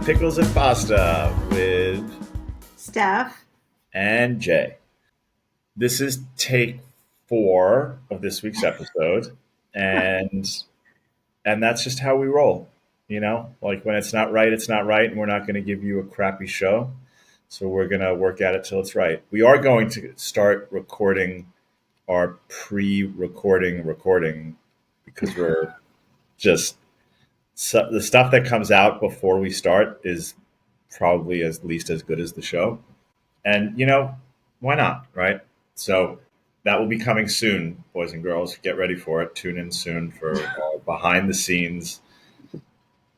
Pickles and Pasta with Steph. and Jay. This is take 4 of this week's episode, and that's just how we roll. Like when it's not right, it's not right, and we're not going to give you a crappy show. So we're going to work at it till it's right. We are going to start recording our recording because we're just the stuff that comes out before we start is probably at least as good as the show. And why not, right? So that will be coming soon, boys and girls. Get ready for it. Tune in soon for behind the scenes,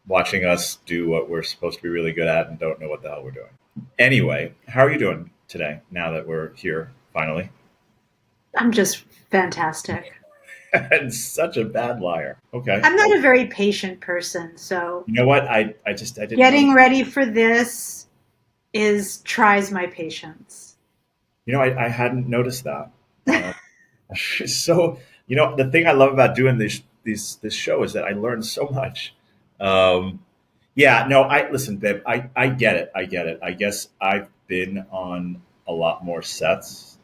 watching us do what we're supposed to be really good at and don't know what the hell we're doing. Anyway, how are you doing today? Now that we're here finally, I'm just fantastic. and such a bad liar. Okay, I'm not a very patient person, so you know what? I didn't know. getting ready for this is tries my patience. I hadn't noticed that. Uh, so the thing I love about doing this show is that I learn so much. Um, yeah, no, I listen, babe. I get it. I get it. I guess I've been on a lot more sets,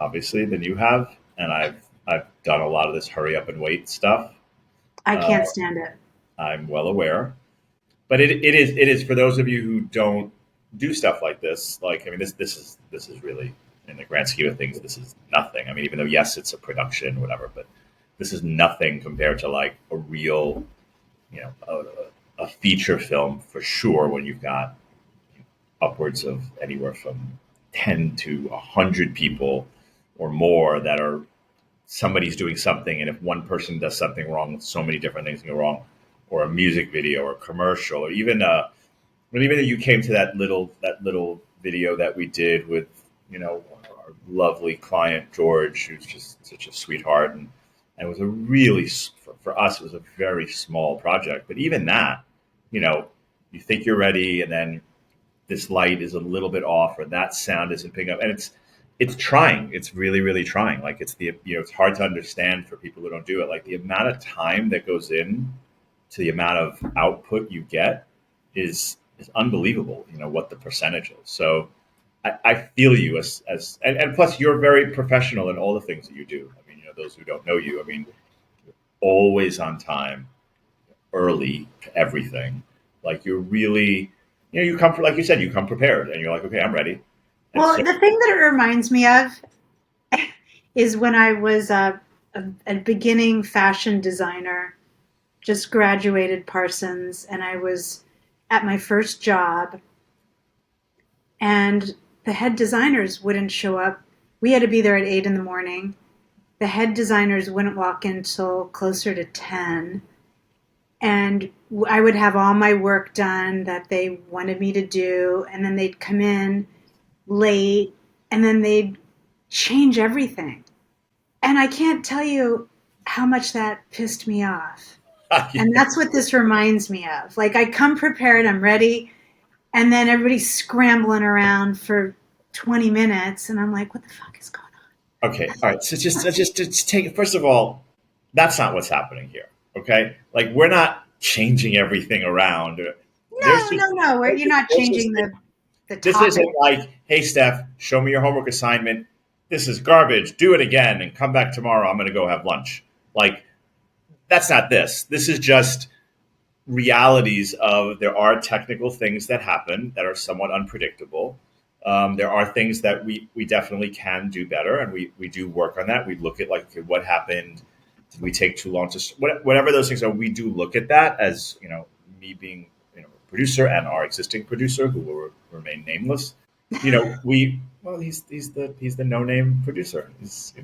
obviously, than you have, and I've done a lot of this hurry up and wait stuff. I Uh, can't stand it. I'm well aware, but it is for those of you who don't do stuff like this. Like, I mean, this is really, in the grand scheme of things, this is nothing. I mean, even though yes, it's a production, whatever, but this is nothing compared to like a real, a feature film for sure. When you've got upwards of anywhere from 10 to 100 people or more that are somebody's doing something, and if one person does something wrong, so many different things can go wrong, or a music video or a commercial, or even when even you came to that little video that we did with our lovely client George, who's just such a sweetheart, and it was a really, for us, it was a very small project, but even that, you know you think you're ready, and then this light is a little bit off, or that sound isn't picking up, and it's trying. It's really, really trying. Like, it's hard to understand for people who don't do it. Like, the amount of time that goes in to the amount of output you get is unbelievable. What the percentage is. So I feel you and plus you're very professional in all the things that you do. I mean, those who don't know you, I mean, always on time, early to everything. Like, you're really, you come, like you said, you come prepared, and you're like, okay, I'm ready. And Well, so, the thing that it reminds me of is when I was a beginning fashion designer, just graduated Parsons, and I was at my first job, and the head designers wouldn't show up. We had to be there at 8 in the morning. The head designers wouldn't walk in until closer to 10. And I would have all my work done that they wanted me to do. And then they'd come in late, and then they'd change everything. And I can't tell you how much that pissed me off. And that's what this reminds me of. Like, I come prepared, I'm ready, and then everybody's scrambling around for 20 minutes, and I'm like, what the fuck is going okay, all right. So just take it. First of all, that's not what's happening here. Okay, like, we're not changing everything around. There's on? just No, no, no. You're not there's just changing the this topic. isn't like, hey Steph, show me your homework assignment. This is garbage. Do it again and come back tomorrow. I'm going to go have lunch. Like, that's not this. This is just realities of, there are technical things that happen that are somewhat unpredictable. There are things that we definitely can do better, and we do work on that. We look at, like, okay, what happened. Did we take too long to whatever those things are? We do look at that, as me being a producer, and our existing producer, who will remain nameless. We well, he's the no name producer. He's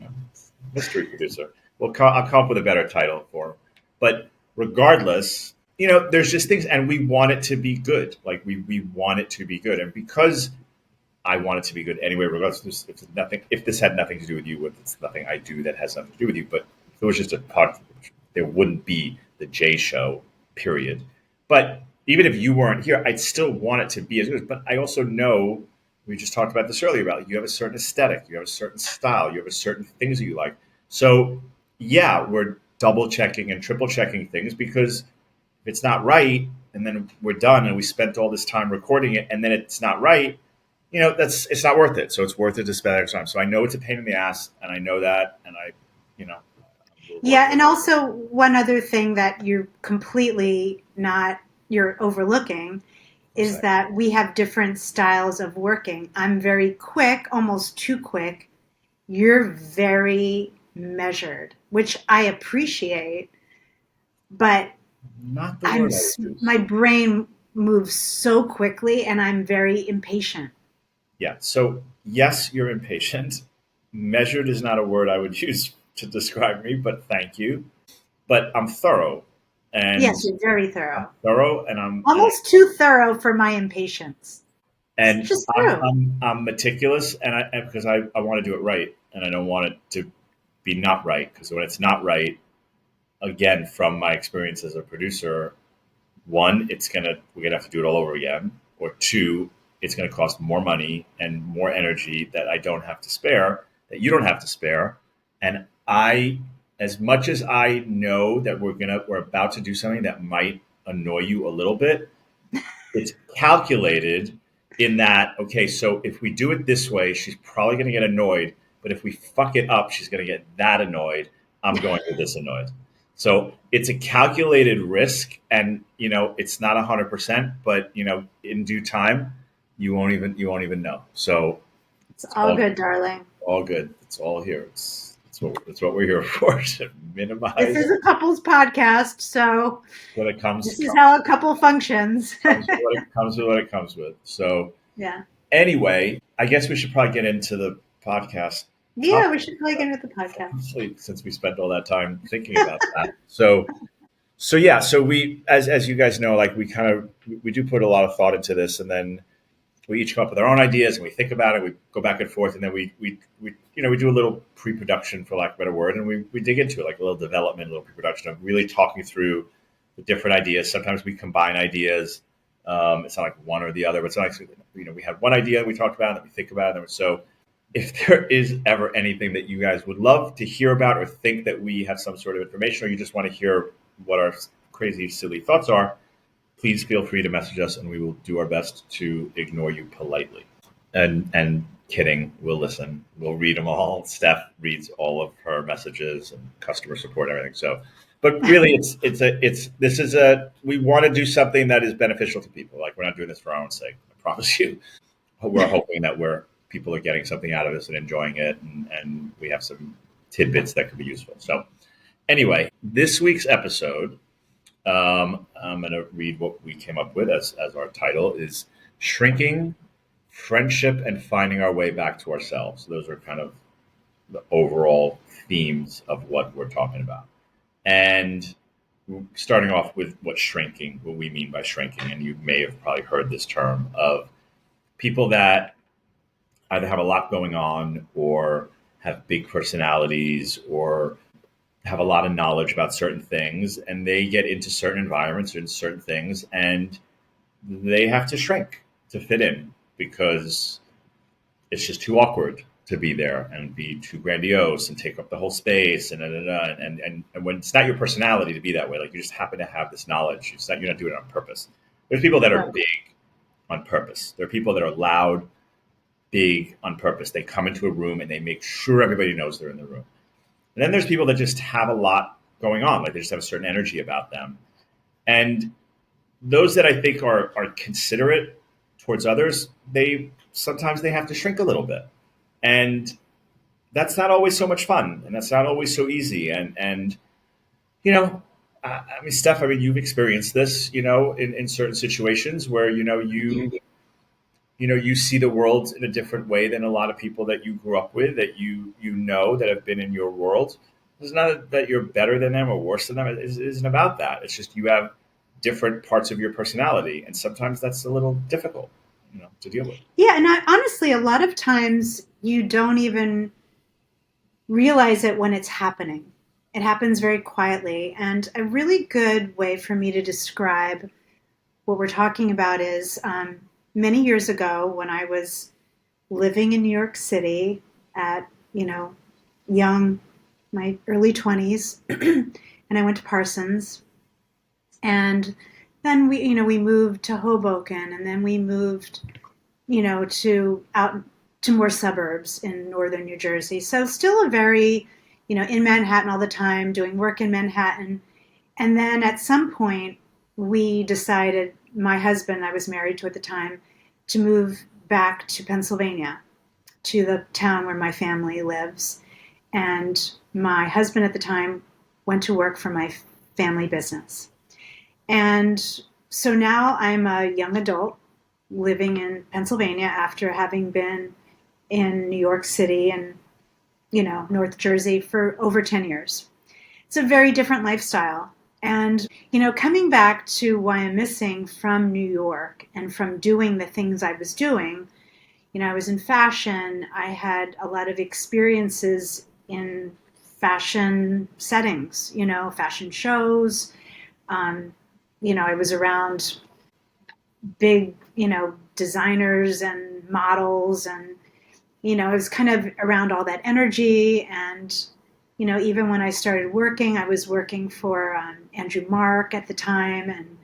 mystery producer. I'll come up with a better title for him. But regardless, there's just things, and we want it to be good. Like, we want it to be good, and because I want it to be good anyway, regardless. If this had nothing to do with you, it's nothing I do that has nothing to do with you. But if it was just a pod, there wouldn't be the J Show, period. But even if you weren't here, I'd still want it to be as good. But I also know, we just talked about this earlier, about, you have a certain aesthetic, you have a certain style, you have a certain things that you like. So yeah, we're double checking and triple checking things, because if it's not right, and then we're done and we spent all this time recording it and then it's not right, it's not worth it. So it's worth it to spend extra time. So I know it's a pain in the ass, and I know that, and we're Yeah, working. and also one other thing that you're overlooking What's is that? that we have different styles of working. I'm very quick, almost too quick. You're very measured, which I appreciate, but Not the word I would use. my brain moves so quickly and I'm very impatient. Yeah. So yes, you're impatient. Measured is not a word I would use to describe me, but thank you. But I'm thorough, and Yes, you're very I'm thorough. thorough, and Almost too thorough for my impatience. It's and just true. I'm meticulous, and because I want to do it right, and I don't want it to be not right. Because when it's not right, again, from my experience as a producer, one, we're gonna have to do it all over again, or two, it's gonna cost more money and more energy that I don't have to spare, that you don't have to spare, and as much as I know that we're about to do something that might annoy you a little bit, it's calculated in that, okay, so if we do it this way, she's probably going to get annoyed, but if we fuck it up, she's going to get that annoyed. I'm going to this annoyed. So it's a calculated risk, and it's not 100%, but in due time, you won't even know. So It's it's all good, darling. all good. It's all here. It's what we're here for, to This minimize is a couples podcast, so what it this comes is how a couple functions. comes with what it comes with. So Yeah. anyway, I guess we should probably get into the podcast Yeah, topic, we should probably get into the podcast. since we spent all that time thinking about that. So yeah, so we, as you guys know, like we do put a lot of thought into this, and then we each come up with our own ideas, and we think about it. We go back and forth, and then we do a little pre-production, for lack of a better word, and we dig into it, like a little development, a little pre-production of really talking through the different ideas. Sometimes we combine ideas. It's not like one or the other, but it's not like, we had one idea we talked about, and then we think about it. And so if there is ever anything that you guys would love to hear about, or think that we have some sort of information, or you just want to hear what our crazy, silly thoughts are, please feel free to message us, and we will do our best to ignore you politely. And kidding, we'll listen. We'll read them all. Steph reads all of her messages and customer support, everything. So, but really, we want to do something that is beneficial to people. Like, we're not doing this for our own sake. I promise you. We're hoping that people are getting something out of this and enjoying it, and we have some tidbits that could be useful. So anyway, this week's episode, I'm going to read what we came up with as our title is Shrinking, Friendship, and Finding Our Way Back to Ourselves. Those are kind of the overall themes of what we're talking about. And starting off with what we mean by shrinking. And you may have probably heard this term of people that either have a lot going on, or have big personalities, or have a lot of knowledge about certain things, and they get into certain environments and certain things, and they have to shrink to fit in, because it's just too awkward to be there and be too grandiose and take up the whole space, and and when it's not your personality to be that way, like you just happen to have this knowledge, you're not doing it on purpose. There's people that are Right. big on purpose. There are people that are loud, big on purpose. They come into a room and they make sure everybody knows they're in the room. And then there's people that just have a lot going on, like they just have a certain energy about them. And those that I think are considerate towards others, they sometimes they have to shrink a little bit. And that's not always so much fun, and that's not always so easy. And you know, I mean, Steph, I mean, you've experienced this, in certain situations where you see the world in a different way than a lot of people that you grew up with, that that have been in your world. It's not that you're better than them or worse than them. It isn't about that. It's just you have different parts of your personality, and sometimes that's a little difficult, to deal with. Yeah, and honestly, a lot of times you don't even realize it when it's happening. It happens very quietly. And a really good way for me to describe what we're talking about is many years ago when I was living in New York City at, young, my early 20s, and I went to Parsons. And then we moved to Hoboken, and then we moved, to out to more suburbs in northern New Jersey. So still a very, in Manhattan all the time, doing work in Manhattan. And then at some point, we decided, my husband, I was married to at the time, to move back to Pennsylvania, to the town where my family lives. And my husband at the time went to work for my family business. And so now I'm a young adult living in Pennsylvania after having been in New York City and, North Jersey for over 10 years. It's a very different lifestyle. And, coming back to why I'm missing from New York and from doing the things I was doing, I was in fashion. I had a lot of experiences in fashion settings, fashion shows. Um, I was around big, designers and models, and, I was kind of around all that energy. And, even when I started working, I was working for Andrew Mark at the time. And,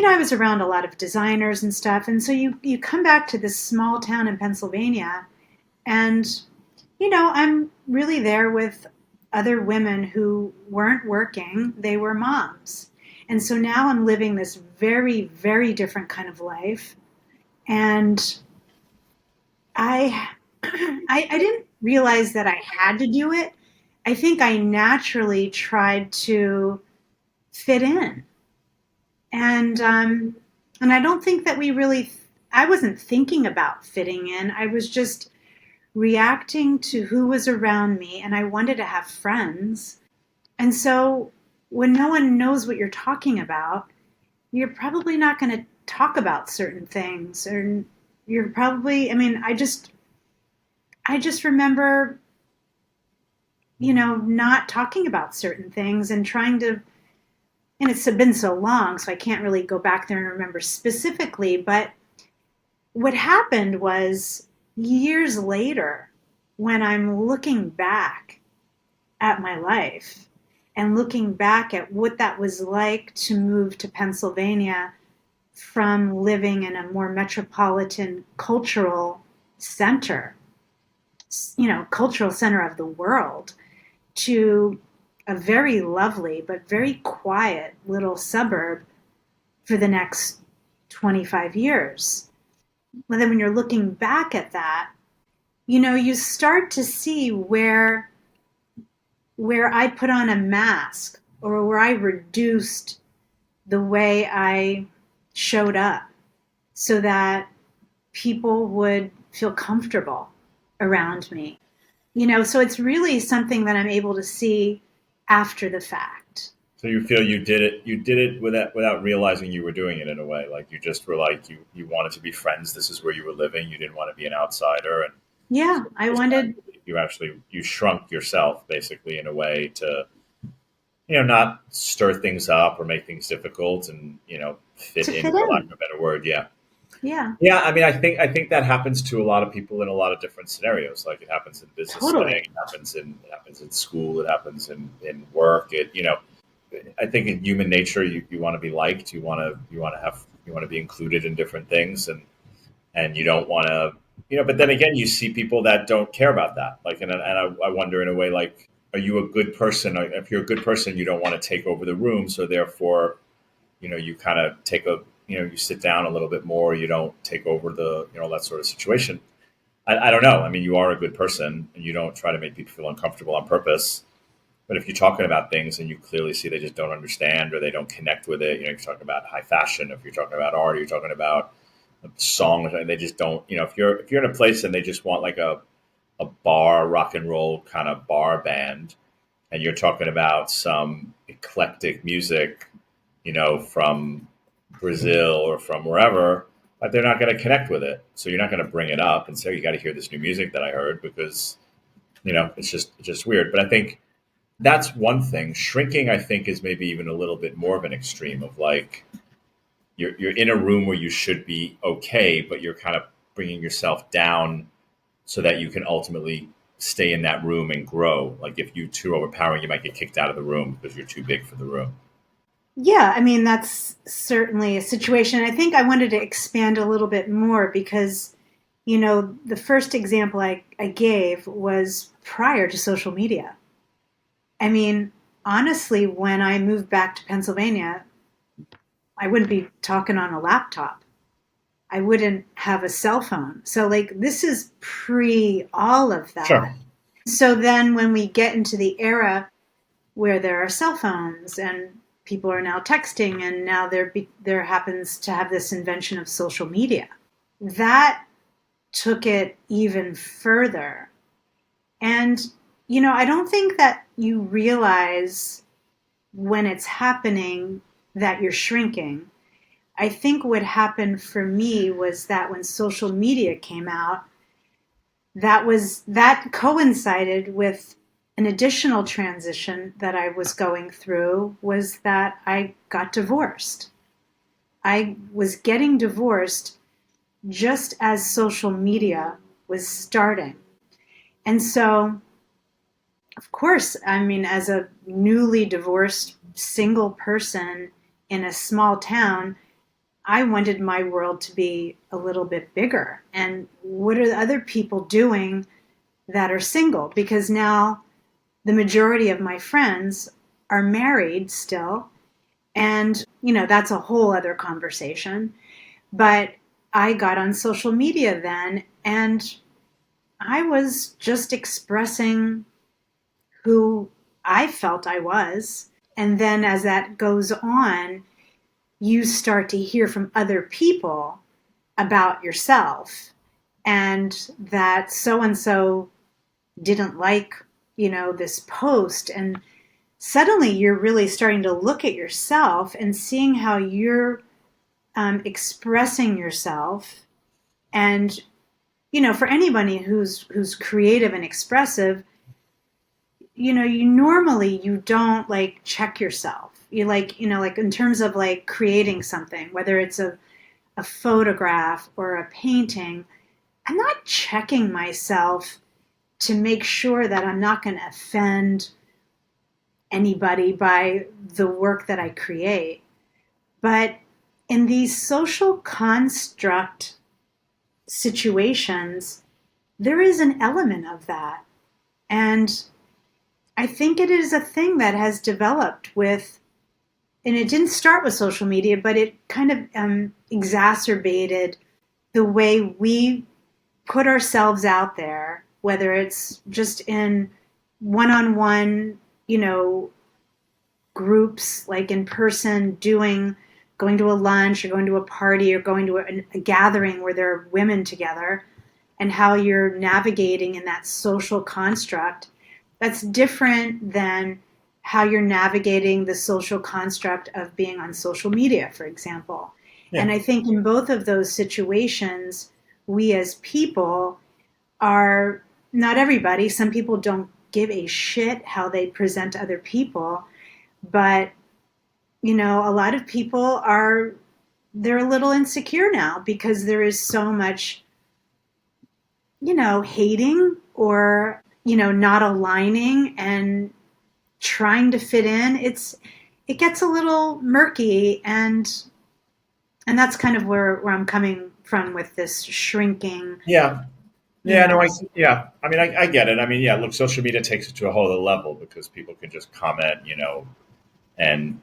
I was around a lot of designers and stuff. And so you come back to this small town in Pennsylvania, and, I'm really there with other women who weren't working, they were moms. And so now I'm living this very, very different kind of life. And I, I didn't realize that I had to do it. I think I naturally tried to fit in. And I don't think that I wasn't thinking about fitting in. I was just reacting to who was around me, and I wanted to have friends. And so when no one knows what you're talking about, you're probably not going to talk about certain things. Or you're probably, I just remember, not talking about certain things and trying to, and it's been so long, so I can't really go back there and remember specifically. But what happened was, years later, when I'm looking back at my life and looking back at what that was like to move to Pennsylvania from living in a more metropolitan cultural center, cultural center of the world, to a very lovely but very quiet little suburb for the next 25 years. But then when you're looking back at that, you start to see where I put on a mask, or where I reduced the way I showed up so that people would feel comfortable around me. So it's really something that I'm able to see after the fact. So you feel you did it without realizing you were doing it in a way. Like you just were like you wanted to be friends. This is where you were living. You didn't want to be an outsider, and Yeah, I just wanted you actually you shrunk yourself basically in a way to not stir things up or make things difficult, and fit to in, fit for lack in. of a better word. Yeah. Yeah, Yeah, I mean, I think that happens to a lot of people in a lot of different scenarios. Like it happens in business setting, totally. it happens in school, it happens in work. I think in human nature, you want to be liked, you want to be included in different things, and you don't want to, But then again, you see people that don't care about that. Like, and I wonder in a way, like, are you a good person? If you're a good person, you don't want to take over the room, so therefore you kind of you sit down a little bit more. You don't take over that sort of situation. I don't know. I mean, you are a good person and you don't try to make people feel uncomfortable on purpose. But if you're talking about things and you clearly see they just don't understand or they don't connect with it, you're talking about high fashion, if you're talking about art, you're talking about songs, and they just don't, if you're in a place and they just want like a bar rock and roll kind of bar band, and you're talking about some eclectic music, from Brazil or from wherever, but they're not going to connect with it. So you're not going to bring it up and say, you got to hear this new music that I heard, because, it's just weird. But I think that's one thing. Shrinking, I think, is maybe even a little bit more of an extreme of like, you're in a room where you should be okay, but you're kind of bringing yourself down so that you can ultimately stay in that room and grow. Like if you too overpowering, you might get kicked out of the room because you're too big for the room. Yeah, I mean, that's certainly a situation. I think I wanted to expand a little bit more because, the first example I gave was prior to social media. I mean, honestly, when I moved back to Pennsylvania, I wouldn't be talking on a laptop. I wouldn't have a cell phone. So, like, this is pre all of Sure. that. So then when we get into the era where there are cell phones and people are now texting, and now there happens to have this invention of social media, that took it even further. And I don't think that you realize when it's happening that you're shrinking. I think what happened for me was that when social media came out, that coincided with an additional transition that I was going through, was that I got divorced. I was getting divorced just as social media was starting. And so, of course, I mean, as a newly divorced single person in a small town, I wanted my world to be a little bit bigger. And what are the other people doing that are single? Because now the majority of my friends are married still. And, that's a whole other conversation. But I got on social media then, and I was just expressing who I felt I was. And then as that goes on, you start to hear from other people about yourself, and that so and so didn't like, this post. And suddenly you're really starting to look at yourself and seeing how you're expressing yourself. And, for anybody who's creative and expressive, you don't like check yourself. You like, like in terms of like creating something, whether it's a photograph or a painting, I'm not checking myself to make sure that I'm not going to offend anybody by the work that I create. But in these social construct situations, there is an element of that. And I think it is a thing that has developed with, and it didn't start with social media, but it kind of exacerbated the way we put ourselves out there, whether it's just in one on one, groups, like in person, going to a lunch or going to a party or going to a gathering where there are women together, and how you're navigating in that social construct. That's different than how you're navigating the social construct of being on social media, for example. Yeah. And I think in both of those situations, we as people are, not everybody, some people don't give a shit how they present to other people, but a lot of people are, they're a little insecure now because there is so much, hating or, not aligning and trying to fit in. It gets a little murky, and that's kind of where I'm coming from with this shrinking, Yeah. you Yeah. No. know. Yeah. I mean, I get it. I mean, yeah. Look, social media takes it to a whole other level because people can just comment, and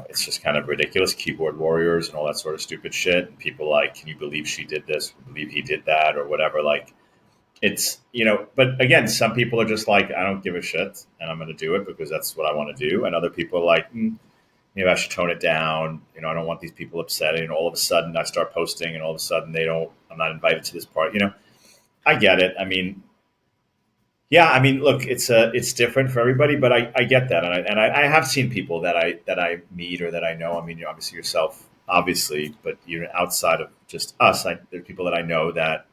it's just kind of ridiculous, keyboard warriors and all that sort of stupid shit. And people like, can you believe she did this? Believe he did that, or whatever? Like, it's but again, some people are just like, I don't give a shit, and I'm going to do it because that's what I want to do. And other people are like, maybe I should tone it down. I don't want these people upset. And all of a sudden, I start posting, and all of a sudden, they don't. I'm not invited to this party. I get it. I mean, yeah, I mean, look, it's different for everybody, but I get that, and I have seen people that I meet or that I know. I mean, obviously yourself, obviously, but outside of just us, there are people that I know that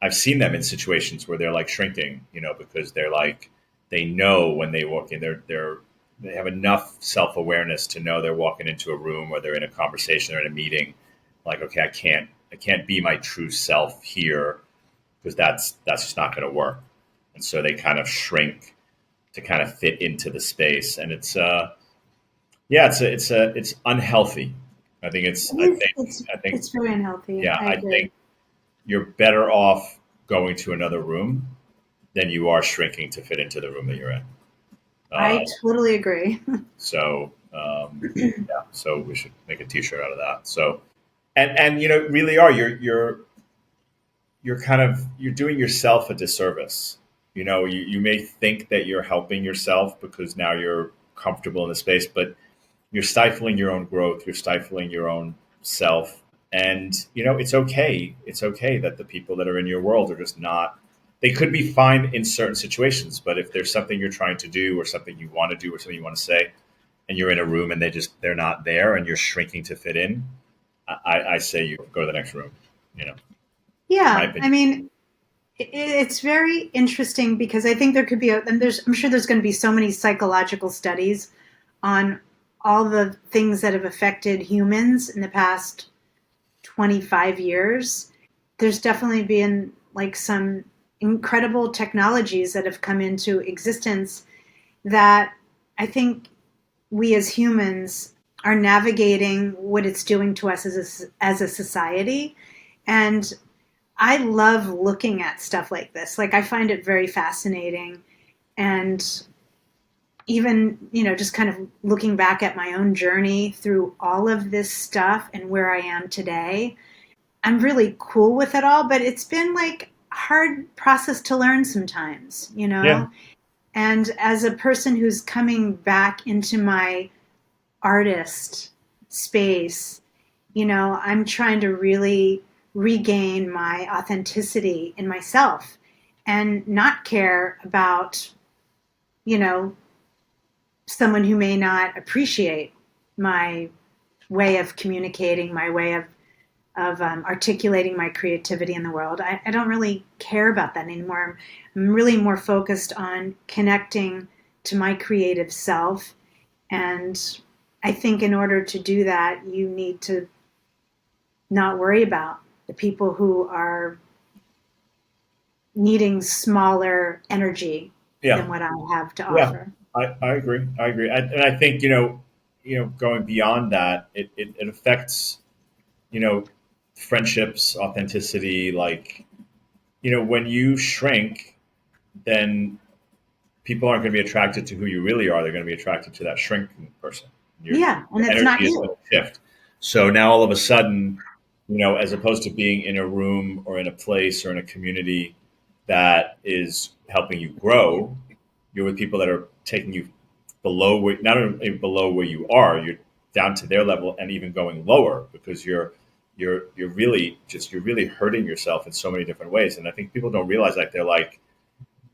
I've seen them in situations where they're like shrinking, because they're like they know when they walk in, they have enough self awareness to know they're walking into a room or they're in a conversation or in a meeting, like, okay, I can't be my true self here because that's just not going to work, and so they kind of shrink to kind of fit into the space, and it's Yeah, it's unhealthy. I think it's It I is, think I think it's very unhealthy. yeah, I I agree. think you're better off going to another room than you are shrinking to fit into the room that you're in. I Uh, totally agree. so yeah, so we should make a T-shirt out of that. So and really are you're kind of you're doing yourself a disservice. You may think that you're helping yourself because now you're comfortable in the space, but you're stifling your own growth. You're stifling your own self. And it's okay. It's okay that the people that are in your world are just not. They could be fine in certain situations, but if there's something you're trying to do, or something you want to do, or something you want to say, and you're in a room and they're not there, and you're shrinking to fit in, I say you go to the next room. You know, my Yeah, I opinion. mean, it's very interesting because I think there could be and I'm sure there's going to be so many psychological studies on all the things that have affected humans in the past 25 years. There's definitely been like some incredible technologies that have come into existence that I think we as humans are navigating what it's doing to us as a society. And I love looking at stuff like this. Like, I find it very fascinating. And even, just kind of looking back at my own journey through all of this stuff and where I am today, I'm really cool with it all, but it's been like a hard process to learn sometimes, Yeah, And as a person who's coming back into my artist space, I'm trying to really regain my authenticity in myself and not care about, you know, someone who may not appreciate my way of communicating, my way of articulating my creativity in the world. I don't really care about that anymore. I'm really more focused on connecting to my creative self. And I think in order to do that, you need to not worry about the people who are needing smaller energy than yeah, what I have to yeah. offer. I agree. I agree. And I think going beyond that, it affects you know friendships, authenticity. Like when you shrink, then people aren't going to be attracted to who you really are. They're going to be attracted to that shrinking person. Yeah, and Your it's energy not is going you. to shift. So now all of a sudden, as opposed to being in a room or in a place or in a community that is helping you grow, you're with people that are taking you below not only below where you are, you're down to their level and even going lower because you're really hurting yourself in so many different ways. And I think people don't realize that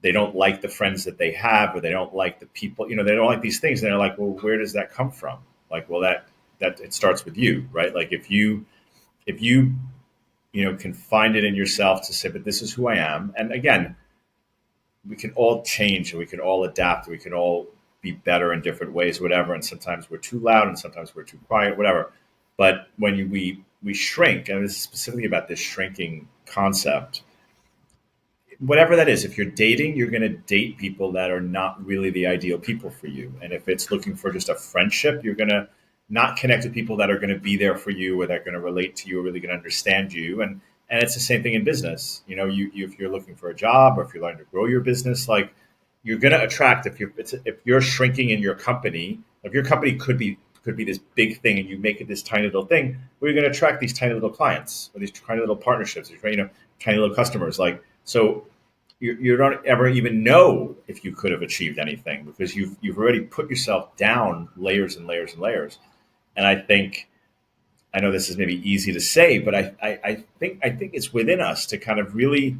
they don't like the friends that they have, or they don't like the people, they don't like these things. And they're like, well, where does that come from? Like, well, that it starts with you, right? Like if you can find it in yourself to say, but this is who I am. And again, we can all change and we can all adapt. We can all be better in different ways, whatever. And sometimes we're too loud and sometimes we're too quiet, whatever. But when we shrink, and this is specifically about this shrinking concept, whatever that is, if you're dating, you're going to date people that are not really the ideal people for you. And if it's looking for just a friendship, you're going to not connect with people that are going to be there for you, or that are going to relate to you, or really going to understand you. And it's the same thing in business. If you're looking for a job, or if you're learning to grow your business, like you're going to attract, if you're shrinking in your company, if your company could be this big thing and you make it this tiny little thing, well, you're going to attract these tiny little clients, or these tiny little partnerships, tiny little customers. Like, so you don't ever even know if you could have achieved anything because you've already put yourself down layers and layers and layers. And I know this is maybe easy to say, but I think it's within us to kind of really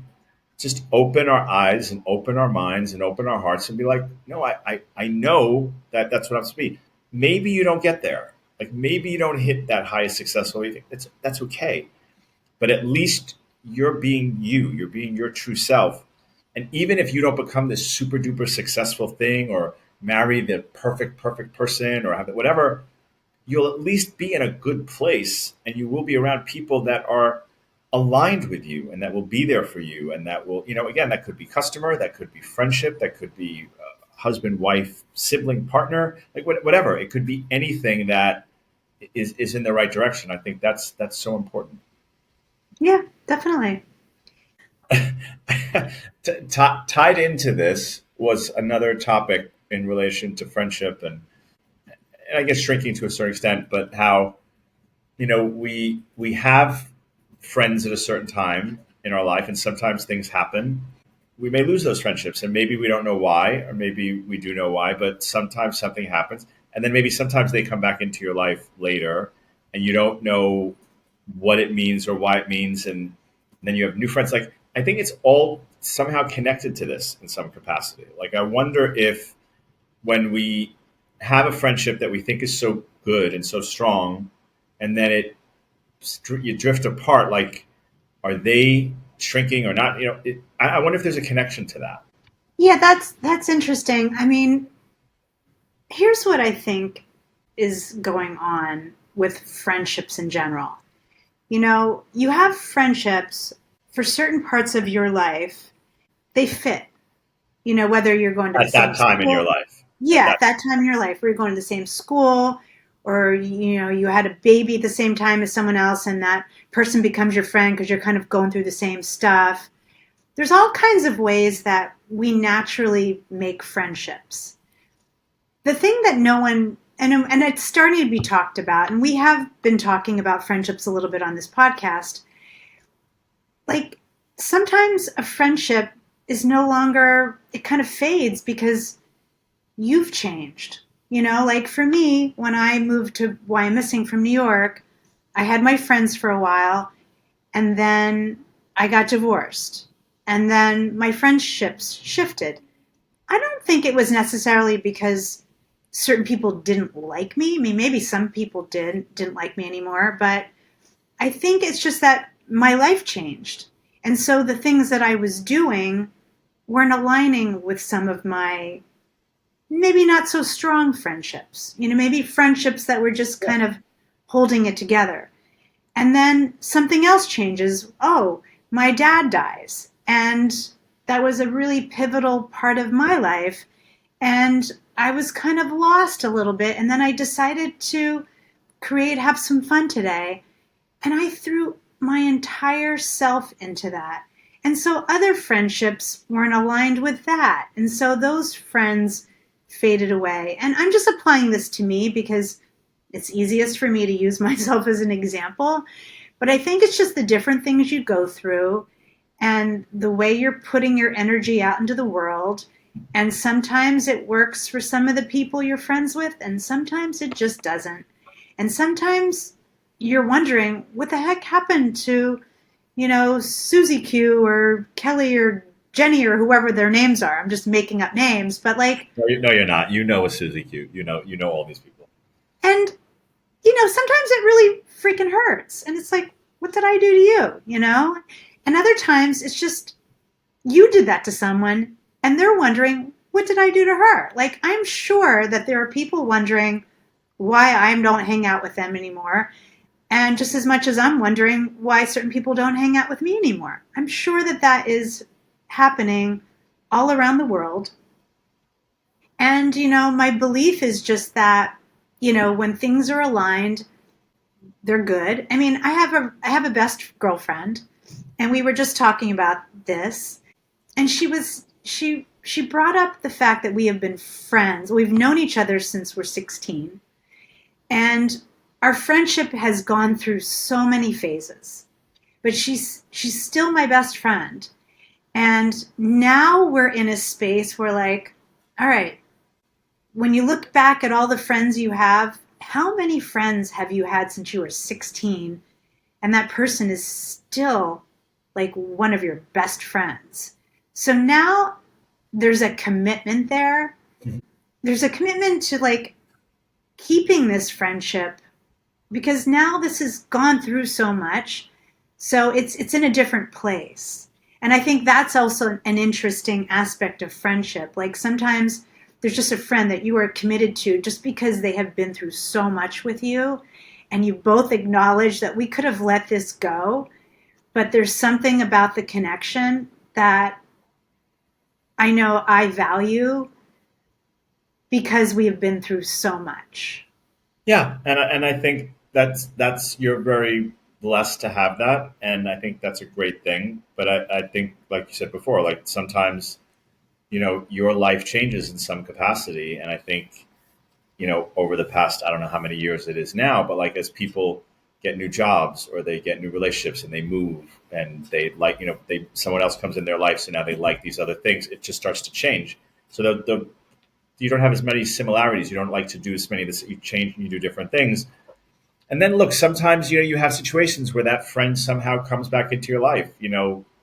just open our eyes and open our minds and open our hearts and be like, no, I know that that's what I'm supposed to be. Maybe you don't get there. Like maybe you don't hit that highest successful. That's okay. But at least you're being you. You're being your true self. And even if you don't become this super duper successful thing, or marry the perfect person, or have whatever, you'll at least be in a good place, and you will be around people that are aligned with you and that will be there for you. And that will, again, that could be customer, that could be friendship, that could be husband, wife, sibling, partner, like whatever. It could be anything that is in the right direction. I think that's so important. Yeah, definitely. Tied into this was another topic in relation to friendship and I guess shrinking to a certain extent, but how we have friends at a certain time in our life, and sometimes things happen. We may lose those friendships, and maybe we don't know why, or maybe we do know why, but sometimes something happens, and then maybe sometimes they come back into your life later, and you don't know what it means or why it means, and then you have new friends. Like, I think it's all somehow connected to this in some capacity. Like, I wonder if when we have a friendship that we think is so good and so strong, and then you drift apart, like, are they shrinking or not? I wonder if there's a connection to that. Yeah, that's interesting. I mean, here's what I think is going on with friendships in general. You have friendships for certain parts of your life, they fit. Whether you're going to the At that same time in your school, life. At yeah, that at that time in your life, where you're going to the same school, or you had a baby at the same time as someone else, and that person becomes your friend because you're kind of going through the same stuff. There's all kinds of ways that we naturally make friendships. The thing that no one and it's starting to be talked about, and we have been talking about friendships a little bit on this podcast. Like, sometimes a friendship is no longer, it kind of fades because you've changed. Like for me, when I moved to Wyomissing from New York, I had my friends for a while, and then I got divorced, and then my friendships shifted. I don't think it was necessarily because certain people didn't like me. I mean, maybe some people didn't like me anymore, but I think it's just that my life changed. And so the things that I was doing weren't aligning with some of my maybe not so strong friendships. Maybe friendships that were just kind of holding it together. And then something else changes. Oh, my dad dies. And that was a really pivotal part of my life. And I was kind of lost a little bit. And then I decided to have some fun today. And I threw my entire self into that. And so other friendships weren't aligned with that. And so those friends faded away. And I'm just applying this to me because it's easiest for me to use myself as an example. But I think it's just the different things you go through and the way you're putting your energy out into the world. And sometimes it works for some of the people you're friends with, and sometimes it just doesn't. And sometimes you're wondering what the heck happened to, Susie Q or Kelly or Jenny or whoever their names are. I'm just making up names, but like, No, you're not. You know a Susie Q. You know all these people. and sometimes it really freaking hurts. And it's like, what did I do to you? And other times it's just you did that to someone and they're wondering, what did I do to her? Like, I'm sure that there are people wondering why I don't hang out with them anymore. And just as much as I'm wondering why certain people don't hang out with me anymore. I'm sure that that is happening all around the world. And, my belief is just that, when things are aligned, they're good. I mean, I have a best girlfriend, and we were just talking about this, and she brought up the fact that we have been friends. We've known each other since we're 16, and our friendship has gone through so many phases. But she's still my best friend. And now we're in a space where, like, all right, when you look back at all the friends you have, how many friends have you had since you were 16? And that person is still like one of your best friends. So now there's a commitment there. There's a commitment to like keeping this friendship because now this has gone through so much. So it's in a different place. And I think that's also an interesting aspect of friendship. Like sometimes there's just a friend that you are committed to just because they have been through so much with you and you both acknowledge that we could have let this go, but there's something about the connection that I know I value because we have been through so much. Yeah, and I think that's you're very blessed to have that, and I think that's a great thing. But I think, like you said before, like sometimes your life changes in some capacity, and I think over the past, I don't know how many years it is now, but like as people get new jobs or they get new relationships and they move and they like, they someone else comes in their life, so now they like these other things. It just starts to change. So the you don't have as many similarities. You don't like to do as many. This you change and you do different things. And then look, sometimes you have situations where that friend somehow comes back into your life.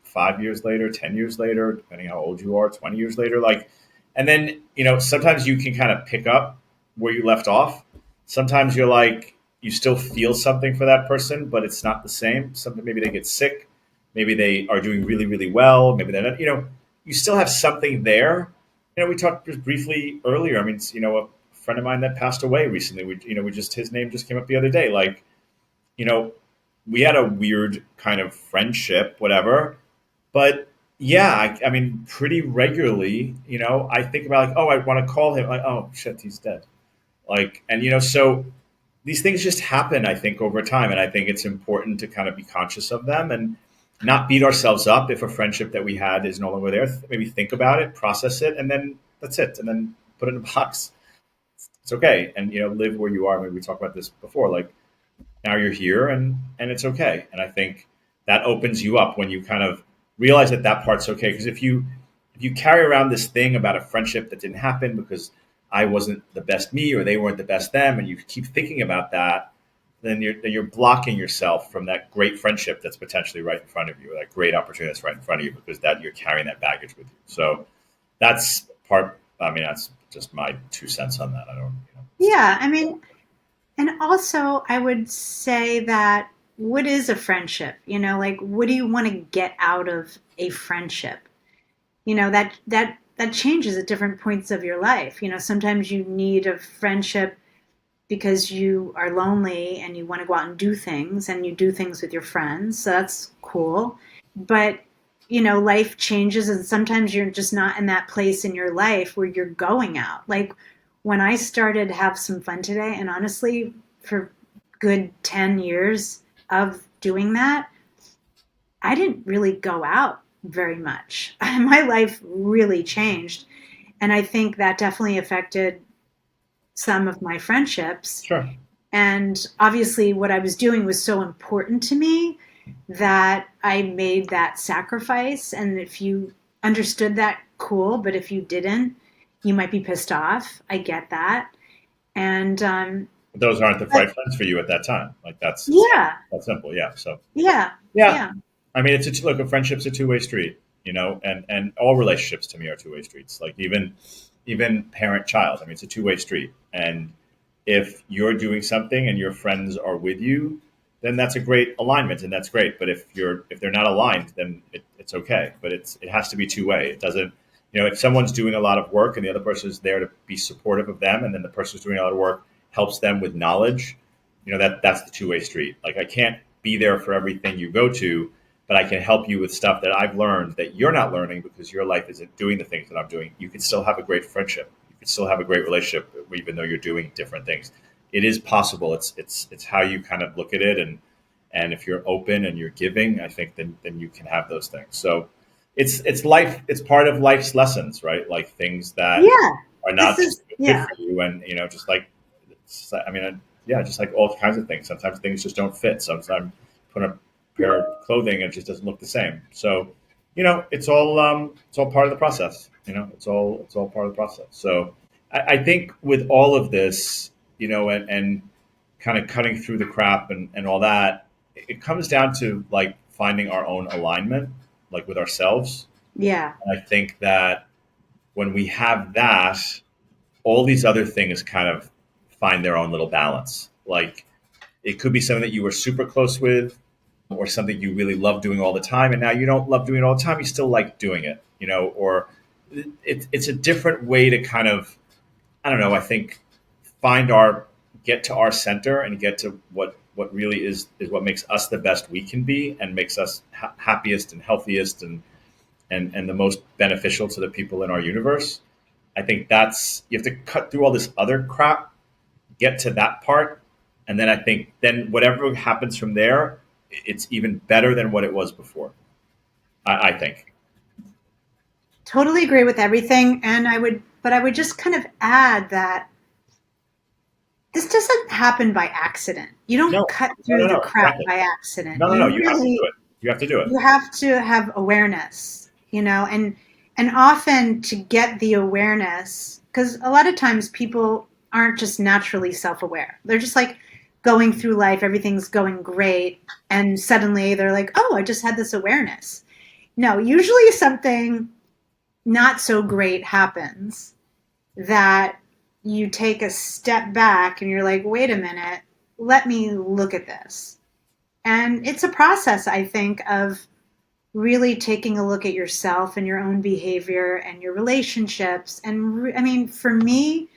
5 years later, 10 years later, depending how old you are, 20 years later, like, and then sometimes you can kind of pick up where you left off. Sometimes you're like you still feel something for that person, but it's not the same. Something maybe they get sick, maybe they are doing really really well, maybe they're not. You still have something there. We talked just briefly earlier. I mean, a friend of mine that passed away recently. We just his name just came up the other day. Like, you know, we had a weird kind of friendship, whatever. But yeah, I mean, pretty regularly, I think about like, oh, I want to call him. Like, oh shit, he's dead. Like, and so these things just happen. I think over time, and I think it's important to kind of be conscious of them and not beat ourselves up if a friendship that we had is no longer there. Maybe think about it, process it, and then that's it. And then put it in a box. It's okay, and live where you are. Maybe we talked about this before. Like now you're here, and it's okay. And I think that opens you up when you kind of realize that part's okay. Because if you carry around this thing about a friendship that didn't happen because I wasn't the best me or they weren't the best them, and you keep thinking about that, then you're blocking yourself from that great friendship that's potentially right in front of you, or that great opportunity that's right in front of you, because that you're carrying that baggage with you. So that's part. I mean, that's just my 2 cents on that. I don't. Yeah, I mean, and also I would say that what is a friendship? Like what do you want to get out of a friendship? That changes at different points of your life. Sometimes you need a friendship because you are lonely and you want to go out and do things and you do things with your friends. So that's cool. But life changes and sometimes you're just not in that place in your life where you're going out. Like when I started Have Some Fun Today, and honestly, for good 10 years of doing that, I didn't really go out very much. My life really changed. And I think that definitely affected some of my friendships. Sure. And obviously, what I was doing was so important to me that I made that sacrifice. And if you understood that, cool. But if you didn't, you might be pissed off. I get that. And Those aren't the but right friends for you at that time. Like yeah, that's simple. Yeah. So yeah, yeah, yeah, I mean, look, a friendship's a two-way street, and all relationships to me are two-way streets. Like even parent child. I mean, it's a two-way street. And if you're doing something and your friends are with you, then that's a great alignment and that's great. But if they're not aligned, then it's okay. But it has to be two-way. It doesn't. If someone's doing a lot of work and the other person is there to be supportive of them, and then the person who's doing a lot of work helps them with knowledge, that's the two-way street. Like I can't be there for everything you go to, but I can help you with stuff that I've learned that you're not learning because your life isn't doing the things that I'm doing. You can still have a great friendship. You can still have a great relationship, even though you're doing different things. It is possible. It's how you kind of look at it, and if you're open and you're giving, I think then you can have those things. So it's life. It's part of life's lessons, right? Like things that yeah. are This not is, good yeah, for you, and just like I mean, yeah, just like all kinds of things. Sometimes things just don't fit. Sometimes put a pair of clothing and it just doesn't look the same. So, it's all part of the process. It's all part of the process. So, I think with all of this, and kind of cutting through the crap and all that, it comes down to like finding our own alignment, like with ourselves. yeah, And I think that when we have that, all these other things kind of find their own little balance. Like it could be something that you were super close with, or something you really love doing all the time, and now you don't love doing it all the time. You still like doing it, or it's a different way to kind of, I don't know. I think find our get to our center and get to what really is what makes us the best we can be and makes us happiest and healthiest and the most beneficial to the people in our universe. I think that's, you have to cut through all this other crap, get to that part, and then I think then whatever happens from there, it's even better than what it was before. I think. Totally agree with everything. But I would just kind of add that this doesn't happen by accident. You don't No, cut no, through no, the no, crap exactly. by accident. No, no, no. You You have to do really, it. You have to do it. you have to have awareness, and often to get the awareness, because a lot of times people aren't just naturally self-aware. They're just like going through life, everything's going great, and suddenly they're like, oh, I just had this awareness. No, usually something not so great happens that you take a step back and you're like, wait a minute, let me look at this. And it's a process, I think, of really taking a look at yourself and your own behavior and your relationships. And I mean, for me,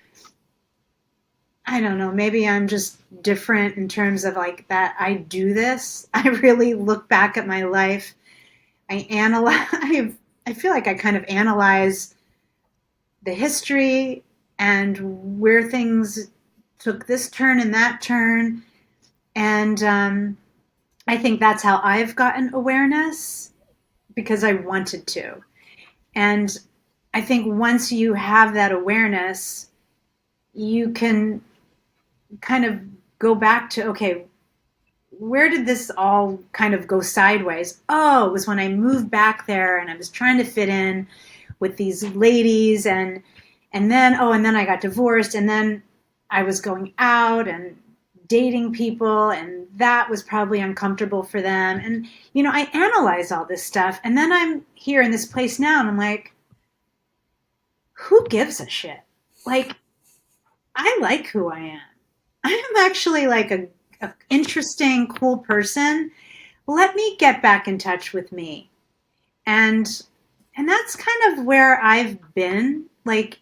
I don't know, maybe I'm just different in terms of like that I do this. I really look back at my life. I analyze, I feel like I kind of analyze the history and where things took this turn and that turn. And I think that's how I've gotten awareness because I wanted to. And I think once you have that awareness, you can kind of go back to, okay, where did this all kind of go sideways? Oh, it was when I moved back there and I was trying to fit in with these ladies, and then I got divorced, and then I was going out and dating people, and that was probably uncomfortable for them. And I analyze all this stuff, and then I'm here in this place now, and I'm like, who gives a shit? Like, I like who I am. I am actually like a interesting, cool person. Let me get back in touch with me. And that's kind of where I've been, like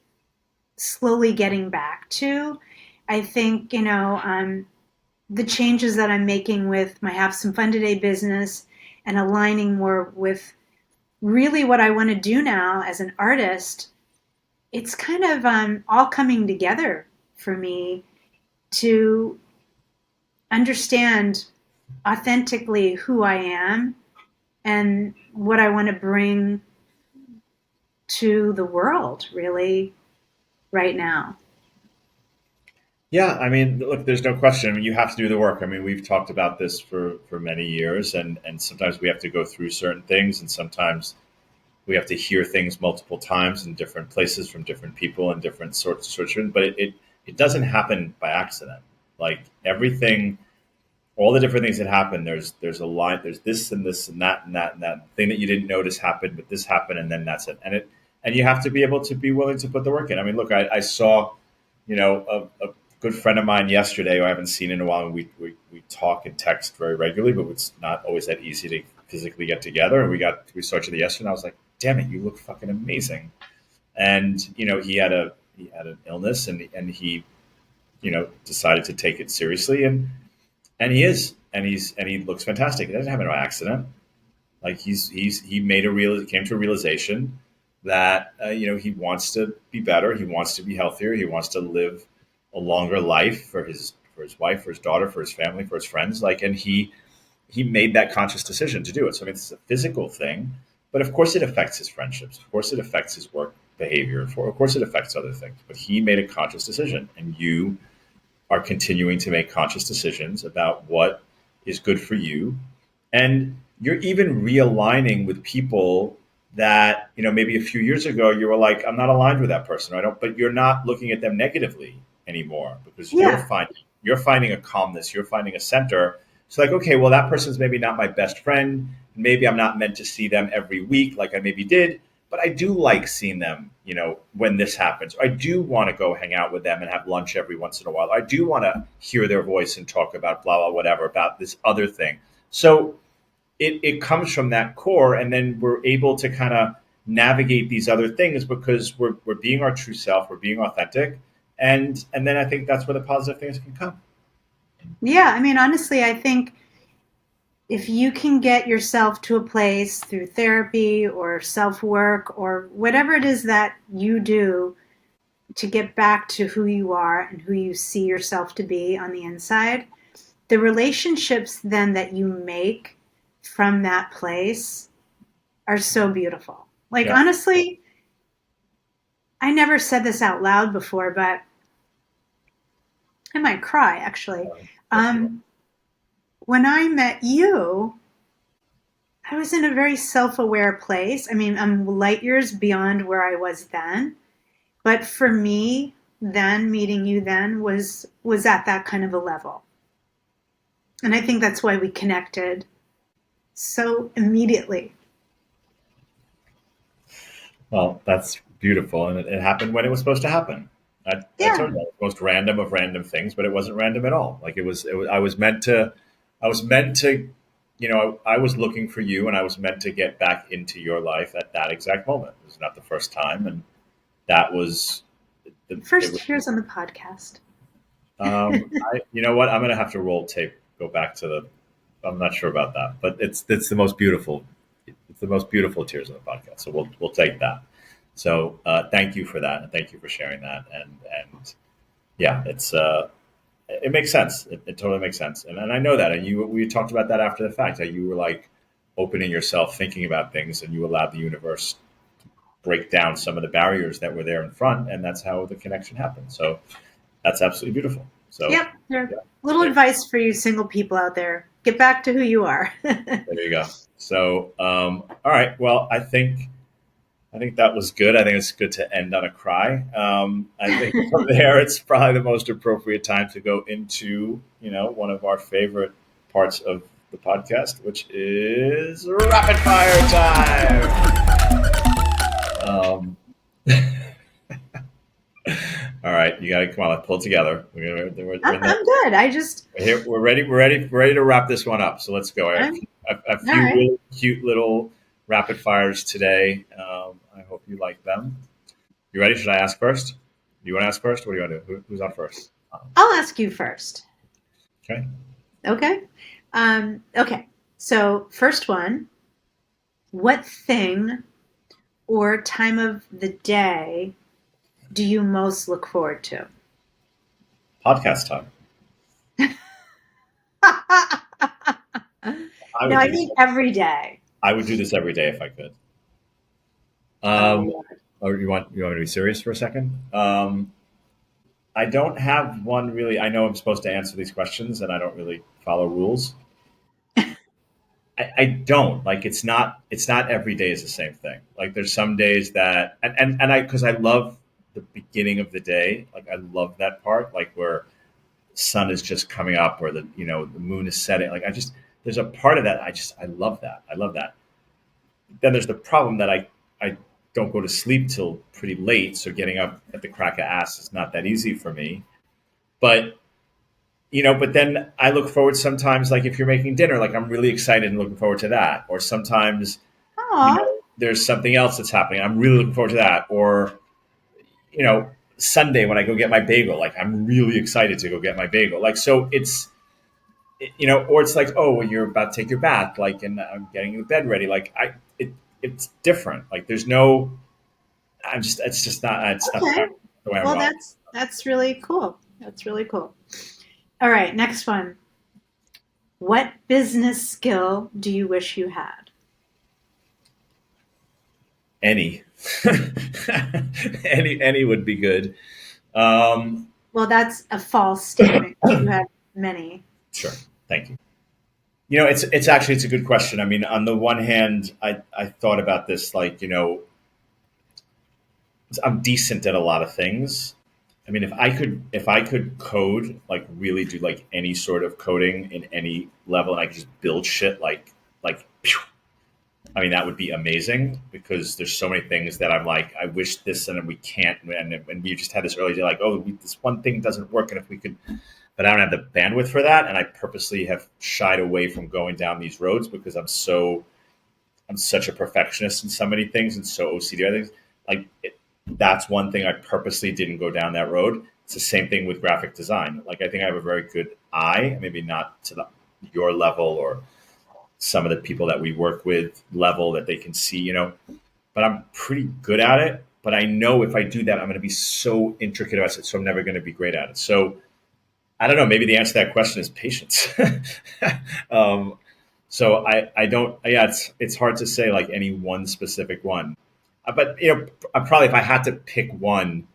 slowly getting back to. I think, the changes that I'm making with my Have Some Fun Today business and aligning more with really what I want to do now as an artist, it's kind of all coming together for me to understand authentically who I am and what I want to bring to the world, really, right now. Yeah, I mean, look, there's no question. I mean, you have to do the work. I mean, we've talked about this for many years, and sometimes we have to go through certain things, and sometimes we have to hear things multiple times in different places from different people and different sorts of. But it doesn't happen by accident. Like everything, all the different things that happen. There's a line. There's this and this and that and that and that thing that you didn't notice happened, but this happened, and then that's it. And you have to be able to be willing to put the work in. I mean, look, I saw, a good friend of mine yesterday who I haven't seen in a while. And we talk and text very regularly, but it's not always that easy to physically get together. And we saw each other yesterday. And I was like, damn it, you look fucking amazing. And he had an illness, and he decided to take it seriously, and he is, and he looks fantastic. It doesn't happen by accident. Like he made came to a realization that he wants to be better, he wants to be healthier, he wants to live a longer life for his wife, for his daughter, for his family, for his friends. Like, and he made that conscious decision to do it. So I mean, it's a physical thing, but of course it affects his friendships. Of course it affects his work behavior. Of course it affects other things. But he made a conscious decision, and you are continuing to make conscious decisions about what is good for you, and you're even realigning with people that maybe a few years ago you were like, I'm not aligned with that person. I don't, but you're not looking at them negatively anymore because Yeah. you're finding a calmness, you're finding a center. It's like, okay, well, that person's maybe not my best friend. Maybe I'm not meant to see them every week like I maybe did, but I do like seeing them, when this happens. I do want to go hang out with them and have lunch every once in a while. I do want to hear their voice and talk about blah, blah, whatever, about this other thing. So it comes from that core, and then we're able to kind of navigate these other things because we're being our true self, we're being authentic, and then I think that's where the positive things can come. Yeah. I mean, honestly, I think if you can get yourself to a place through therapy or self work or whatever it is that you do to get back to who you are and who you see yourself to be on the inside, the relationships then that you make from that place are so beautiful. Like, Yeah. honestly, I never said this out loud before, but I might cry actually. Yes, you Um, when I met you, I was in a very self aware place. I mean, I'm light years beyond where I was then. But for me, then meeting you then was at that kind of a level. And I think that's why we connected so immediately. Well, that's beautiful, and it happened when it was supposed to happen. I Yeah. told you, the most random of random things, but it wasn't random at all. Like it was. I was meant to. I was looking for you, and I was meant to get back into your life at that exact moment. It was not the first time, and that was it First was. here's on the podcast. You know what? I'm gonna have to roll tape. Go back to the. I'm not sure about that, but it's the most beautiful. It's the most beautiful tears on the podcast. So we'll take that. So thank you for that, and thank you for sharing that. And yeah, it makes sense. It totally makes sense. And I know that. And we talked about that after the fact. That you were like opening yourself, thinking about things, and you allowed the universe to break down some of the barriers that were there in front, and that's how the connection happened. So that's absolutely beautiful. So Yep. There. yeah, Little there, advice for you single people out there. Get back to who you are. there you go. So all right. Well, I think that was good. I think it's good to end on a cry. I think from there, it's probably the most appropriate time to go into, one of our favorite parts of the podcast, which is rapid fire time. All right, you got to come on. Let's pull it together. I'm good. I just We're here. We're ready. We're ready to wrap this one up. So let's go. I have I'm a all few right. really cute little rapid fires today. I hope you like them. You ready? Should I ask first? Do you want to ask first? What do you want to do? Who's on first? I'll ask you first. Okay. Okay. Okay. So first one, what thing or time of the day do you most look forward to? Podcast time. I No, would I do this. mean every day. I would do this every day if I could. Oh, Um, Lord. or you want me to be serious for a second? I don't have one really. I know I'm supposed to answer these questions, and I don't really follow rules. I don't like it's not every day is the same thing. Like there's some days that and I because I love the beginning of the day. Like I love that part, like where the sun is just coming up or the moon is setting. Like I just there's a part of that I love that. I love that. Then there's the problem that I don't go to sleep till pretty late, so getting up at the crack of ass is not that easy for me. But but then I look forward sometimes, like if you're making dinner, like I'm really excited and looking forward to that. Or sometimes, Aw. there's something else that's happening. I'm really looking forward to that. Or, you know, Sunday when I go get my bagel, like I'm really excited to go get my bagel. Like, so or it's like, oh, when you're about to take your bath, like, and I'm getting the bed ready. Like it's different. Like there's no, it's not Okay. the way I'm Well, wired. that's really cool. That's really cool. All right, next one. What business skill do you wish you had? Any, any would be good. Um, Well, that's a false statement because you have many. Sure. Thank you. It's actually it's a good question. I mean, on the one hand, I thought about this like, I'm decent at a lot of things. I mean, if I could code, like really do like any sort of coding in any level and I could just build shit like phew, I mean, that would be amazing because there's so many things that I'm like, I wish this and we can't. And we just had this earlier day, like, oh, this one thing doesn't work. And if we could, but I don't have the bandwidth for that. And I purposely have shied away from going down these roads because I'm such a perfectionist in so many things and so OCD. I think that's one thing I purposely didn't go down that road. It's the same thing with graphic design. Like, I think I have a very good eye, maybe not to your level or some of the people that we work with level that they can see, but I'm pretty good at it. but I know if I do that, I'm going to be so intricate about it, so I'm never going to be great at it. So I don't know. Maybe the answer to that question is patience. um, so I don't. Yeah, it's hard to say like any one specific one. But I probably if I had to pick one,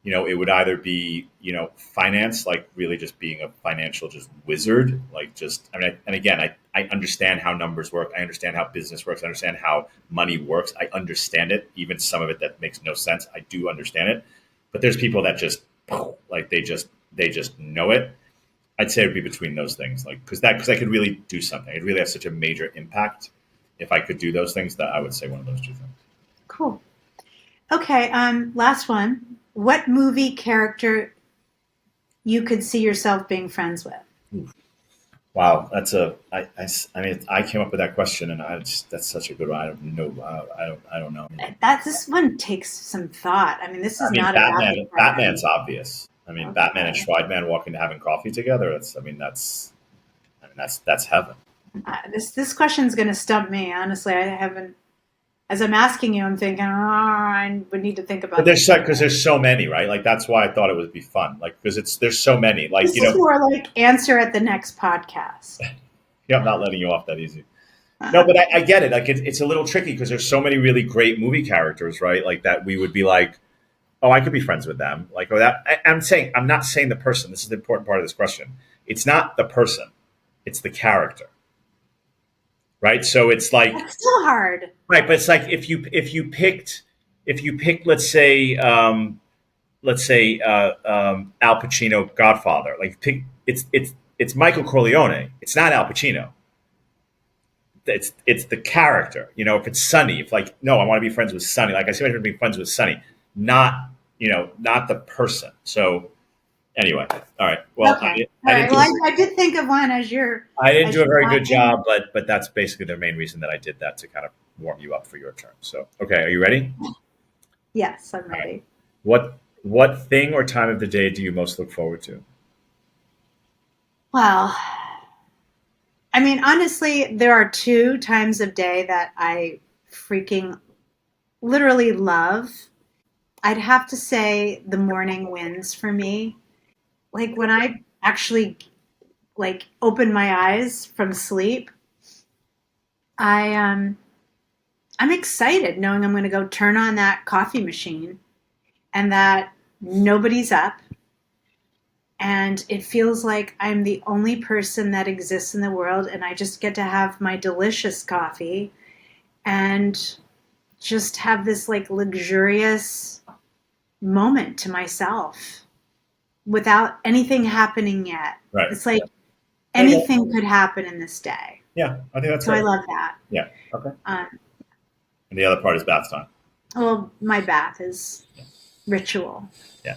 it would either be finance, like really just being a financial just wizard, like just I mean, and again, I understand how numbers work. I understand how business works. I understand how money works. I understand it, even some of it that makes no sense. I do understand it, but there's people that just like they just know it. I'd say it would be between those things, like because I could really do something. It really has such a major impact. If I could do those things, that I would say one of those two things. Cool. Okay, last one. What movie character you could see yourself being friends with? Wow, I mean, I came up with that question, and that's such a good one. I don't know. I don't know. This one takes some thought. I mean, this I is mean, not a rapid fire. Batman's obvious. I mean, Okay. Batman and Schweidman walking to having coffee together. That's heaven. This question's going to stump me. Honestly, I haven't. As I'm asking you, I'm thinking, I would need to think about But this. because there's so many, right? Like that's why I thought it would be fun. Like because there's so many. Like This is more like answer at the next podcast. Yeah, I'm not letting you off that easy. No, but I get it. Like it's a little tricky because there's so many really great movie characters, right? Like that we would be like, oh, I could be friends with them. Like, or that I'm not saying the person. This is the important part of this question. It's not the person. It's the character, right? So it's like That's still hard. right, but it's like if you picked let's say Al Pacino Godfather. Like pick it's Michael Corleone. It's not Al Pacino. It's the character. If it's Sonny, if like no, I want to be friends with Sonny. Like I see myself being friends with Sonny, not the person. So anyway, all right. Well, Okay. All right. Well, I did think of one I didn't do a very good talking. job, but that's basically the main reason that I did that to kind of warm you up for your turn. So okay, are you ready? Yes, I'm All ready. right. What thing or time of the day do you most look forward to? Well, I mean, honestly, there are two times of day that I freaking literally love. I'd have to say the morning wins for me. Like when I actually like open my eyes from sleep, I'm excited knowing I'm going to go turn on that coffee machine and that nobody's up and it feels like I'm the only person that exists in the world and I just get to have my delicious coffee and just have this like luxurious moment to myself without anything happening yet. Right. It's like anything could happen in this day. Yeah, I think that's So right. I love that. Yeah. Okay. Um, And the other part is bath time. well, my bath is ritual. Yeah.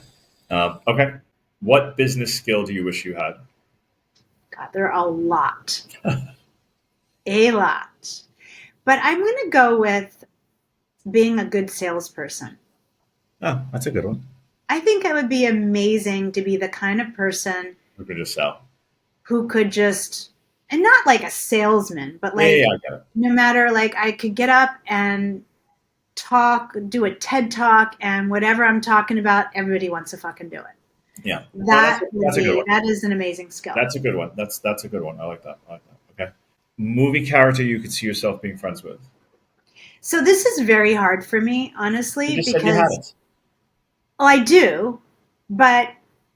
Okay. What business skill do you wish you had? God, there are a lot. A lot. But I'm going to go with being a good salesperson. Oh, that's a good one. I think it would be amazing to be the kind of person We can just sell. who could just, and not like a salesman, but like Yeah, I get it. no matter, like I could get up and talk, do a TED talk, and whatever I'm talking about, everybody wants to fucking do it. Yeah. That That's a good one. that is an amazing skill. That's a good one. That's a good one. I like that. Okay. Movie character you could see yourself being friends with. So this is very hard for me, honestly, You just said you had because it. well, I do, but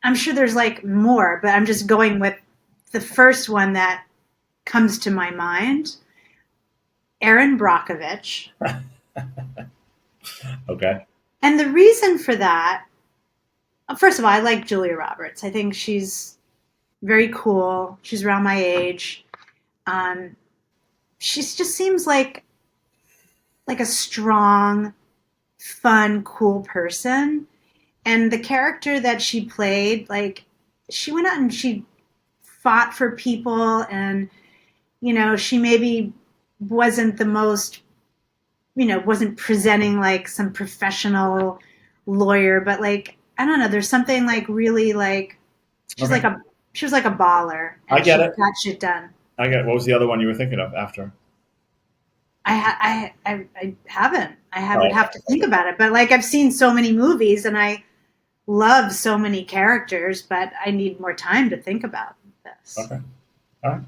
I'm sure there's like more, but I'm just going with the first one that comes to my mind. Aaron Brockovich. Okay. And the reason for that, first of all, I like Julia Roberts. I think she's very cool. She's around my age. She just seems like a strong, fun, cool person. And the character that she played, like she went out and she fought for people and she maybe wasn't the most wasn't presenting like some professional lawyer, but like I don't know, there's something like really like she's Okay. like she was like a baller and I get she it. got shit done. What was the other one you were thinking of after? I haven't. Would Oh, have to think about it. But like I've seen so many movies and I love so many characters, but I need more time to think about this. okay. All right.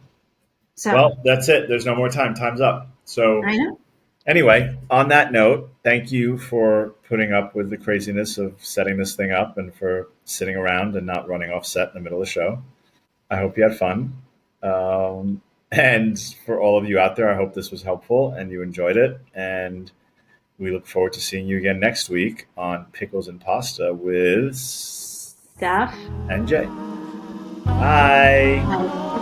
So Well, that's it. There's no more time. Time's up. So I know. anyway, on that note, thank you for putting up with the craziness of setting this thing up and for sitting around and not running off set in the middle of the show. I hope you had fun. And for all of you out there, I hope this was helpful and you enjoyed it. And we look forward to seeing you again next week on Pickles and Pasta with Steph. NJ. Bye. Bye.